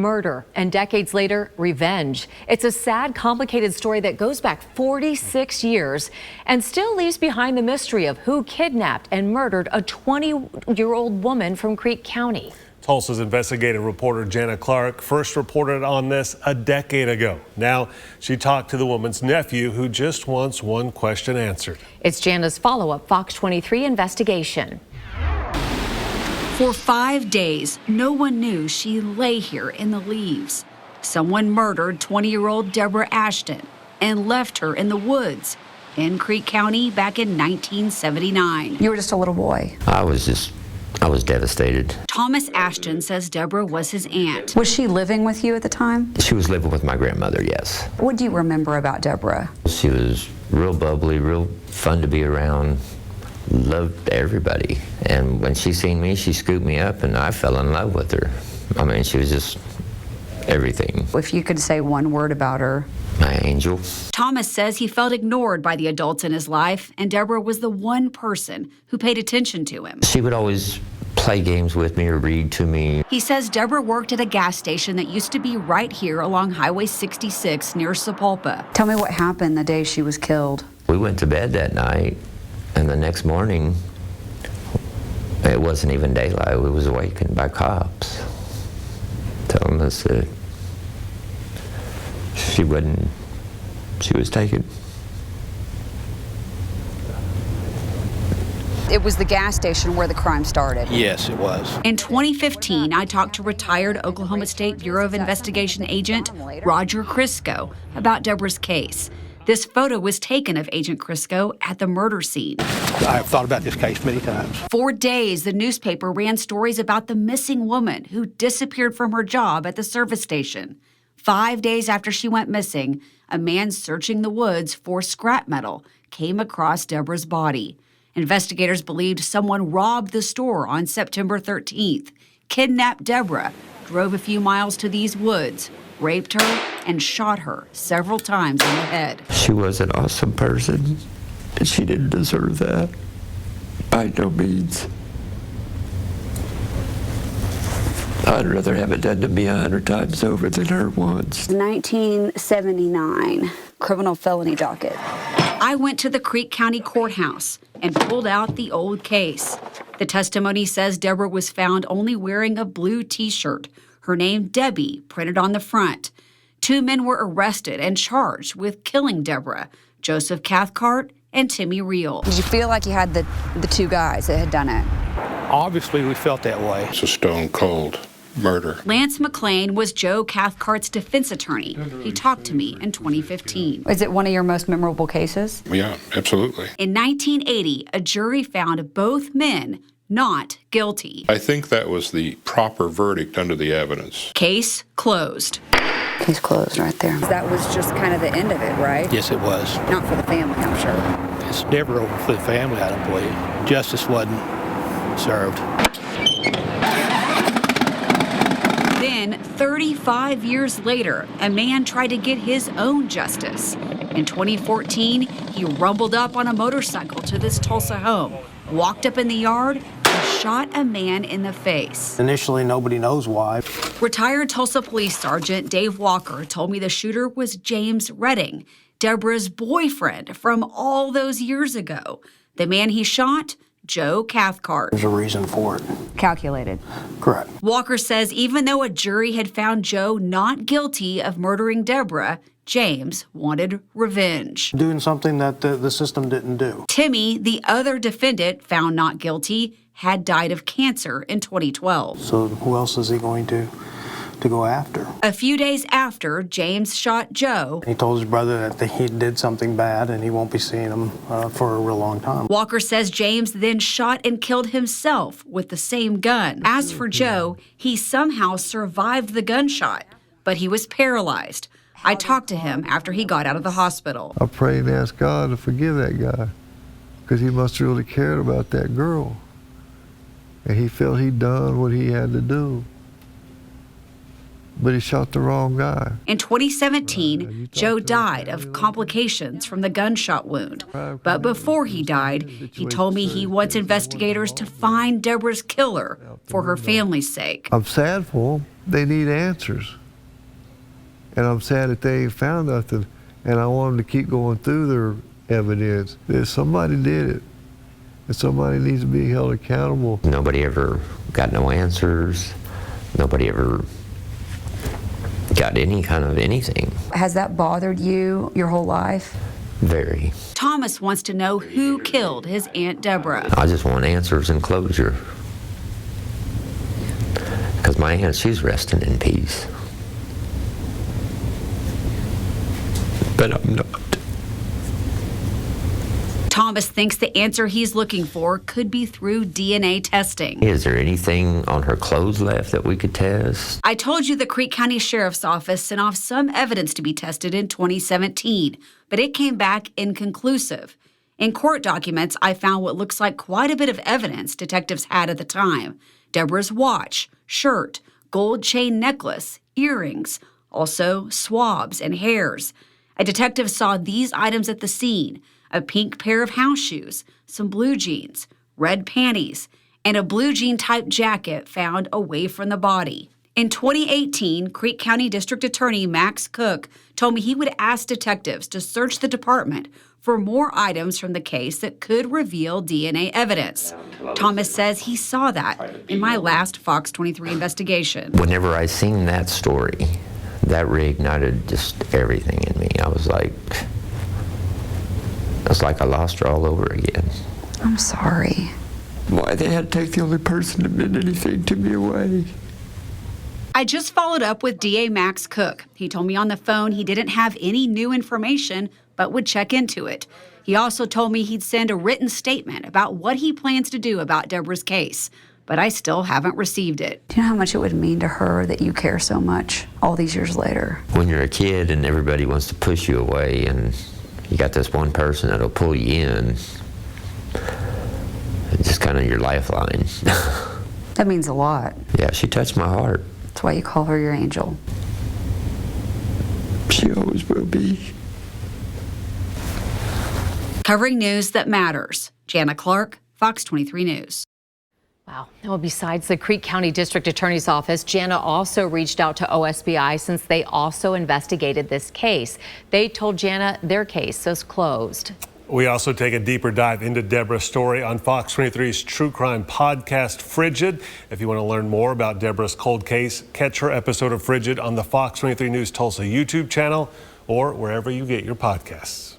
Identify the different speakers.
Speaker 1: Murder, and decades later, revenge. It's a sad, complicated story that goes back 46 years and still leaves behind the mystery of who kidnapped and murdered a 20-year-old woman from Creek County.
Speaker 2: Tulsa's investigative reporter Jana Clark first reported on this a decade ago. Now she talked to the woman's nephew, who just wants one question answered.
Speaker 1: It's Jana's follow-up Fox 23 investigation.
Speaker 3: For 5 days, no one knew she lay here in the leaves. Someone murdered 20-year-old Deborah Ashton and left her in the woods in Creek County back in 1979.
Speaker 4: You were just a little boy.
Speaker 5: I was devastated.
Speaker 3: Thomas Ashton says Deborah was his aunt.
Speaker 4: Was she living with you at the time?
Speaker 5: She was living with my grandmother, yes.
Speaker 4: What do you remember about Deborah?
Speaker 5: She was real bubbly, real fun to be around, loved everybody. And when she seen me, she scooped me up and I fell in love with her. I mean, she was just everything.
Speaker 4: If you could say one word about her.
Speaker 5: My angel.
Speaker 3: Thomas says he felt ignored by the adults in his life, and Deborah was the one person who paid attention to him.
Speaker 5: She would always play games with me or read to me.
Speaker 3: He says Deborah worked at a gas station that used to be right here along Highway 66 near Sapulpa.
Speaker 4: Tell me what happened the day she was killed.
Speaker 5: We went to bed that night, and the next morning, it wasn't even daylight. We was awakened by cops telling us that she was taken.
Speaker 4: It was the gas station where the crime started.
Speaker 6: Yes, it was.
Speaker 3: In 2015, I talked to retired Oklahoma State Bureau of Investigation agent Roger Crisco about Deborah's case. This photo was taken of Agent Crisco at the murder scene.
Speaker 6: I've thought about this case many times.
Speaker 3: For days, the newspaper ran stories about the missing woman who disappeared from her job at the service station. 5 days after she went missing, a man searching the woods for scrap metal came across Deborah's body. Investigators believed someone robbed the store on September 13th, kidnapped Deborah, drove a few miles to these woods, raped her, and shot her several times in the head.
Speaker 5: She was an awesome person, and she didn't deserve that, by no means. I'd rather have it done to me 100 times over than her once.
Speaker 4: 1979, criminal felony docket.
Speaker 3: I went to the Creek County Courthouse and pulled out the old case. The testimony says Deborah was found only wearing a blue T-shirt, her name Debbie printed on the front. 2 men were arrested and charged with killing Deborah, Joseph Cathcart and Timmy Reel.
Speaker 4: Did you feel like you had the 2 guys that had done it?
Speaker 6: Obviously, we felt that way.
Speaker 7: It's a stone cold murder.
Speaker 3: Lance McClain was Joe Cathcart's defense attorney. He talked to me in 2015.
Speaker 4: Is it one of your most memorable cases?
Speaker 7: Yeah, absolutely.
Speaker 3: In 1980, a jury found both men not guilty.
Speaker 7: I think that was the proper verdict under the evidence.
Speaker 3: Case closed.
Speaker 4: Case closed right there. That was just kind of the end of it, right?
Speaker 6: Yes, it was.
Speaker 4: Not for the family, I'm sure.
Speaker 6: It's never over for the family, I don't believe. Justice wasn't served.
Speaker 3: Then, 35 years later, a man tried to get his own justice. In 2014, he rumbled up on a motorcycle to this Tulsa home, walked up in the yard, and shot a man in the face.
Speaker 6: Initially, nobody knows why.
Speaker 3: Retired Tulsa Police Sergeant Dave Walker told me the shooter was James Redding, Deborah's boyfriend from all those years ago. The man he shot, Joe Cathcart.
Speaker 6: There's a reason for it.
Speaker 4: Calculated.
Speaker 6: Correct.
Speaker 3: Walker says even though a jury had found Joe not guilty of murdering Deborah, James wanted revenge.
Speaker 6: Doing something that the system didn't do.
Speaker 3: Timmy, the other defendant found not guilty, had died of cancer in 2012.
Speaker 6: So who else is he going to go after?
Speaker 3: A few days after James shot Joe,
Speaker 6: He told his brother that he did something bad and he won't be seeing him for a real long time.
Speaker 3: Walker says James then shot and killed himself with the same gun. As for Joe, he somehow survived the gunshot, but he was paralyzed. I talked to him after he got out of the hospital.
Speaker 8: I prayed and asked God to forgive that guy because he must have really cared about that girl. And he felt he'd done what he had to do. But he shot the wrong guy.
Speaker 3: In 2017, Joe died of complications from the gunshot wound. But before he died, he told me he wants investigators to find Deborah's killer for her family's sake.
Speaker 8: I'm sad for him, they need answers. And I'm sad that they ain't found nothing, and I want them to keep going through their evidence. That somebody did it, and somebody needs to be held accountable.
Speaker 5: Nobody ever got no answers. Nobody ever got any kind of anything.
Speaker 4: Has that bothered you your whole life?
Speaker 5: Very.
Speaker 3: Thomas wants to know who killed his Aunt Deborah.
Speaker 5: I just want answers and closure. Because my aunt, she's resting in peace. But I'm not.
Speaker 3: Thomas thinks the answer he's looking for could be through DNA testing.
Speaker 5: Is there anything on her clothes left that we could test?
Speaker 3: I told you the Creek County Sheriff's Office sent off some evidence to be tested in 2017, but it came back inconclusive. In court documents, I found what looks like quite a bit of evidence detectives had at the time. Deborah's watch, shirt, gold chain necklace, earrings, also swabs and hairs. A detective saw these items at the scene: a pink pair of house shoes, some blue jeans, red panties, and a blue jean-type jacket found away from the body. In 2018, Creek County District Attorney Max Cook told me he would ask detectives to search the department for more items from the case that could reveal DNA evidence. Thomas says he saw that in my last FOX23 investigation.
Speaker 5: Whenever I seen that story, that reignited just everything in me. I was like I lost her all over again.
Speaker 4: I'm sorry.
Speaker 5: Why they had to take the only person that meant anything to me away?
Speaker 3: I just followed up with DA Max Cook. He told me on the phone he didn't have any new information, but would check into it. He also told me he'd send a written statement about what he plans to do about Deborah's case, but I still haven't received it.
Speaker 4: Do you know how much it would mean to her that you care so much all these years later?
Speaker 5: When you're a kid and everybody wants to push you away and you got this one person that'll pull you in, it's just kind of your lifeline.
Speaker 4: That means a lot.
Speaker 5: Yeah, she touched my heart.
Speaker 4: That's why you call her your angel.
Speaker 5: She always will be.
Speaker 3: Covering news that matters. Jana Clark, Fox 23 News.
Speaker 1: Wow. Well, besides the Creek County District Attorney's Office, Jana also reached out to OSBI since they also investigated this case. They told Jana their case is closed.
Speaker 2: We also take a deeper dive into Deborah's story on Fox 23's true crime podcast, Frigid. If you want to learn more about Deborah's cold case, catch her episode of Frigid on the Fox 23 News Tulsa YouTube channel or wherever you get your podcasts.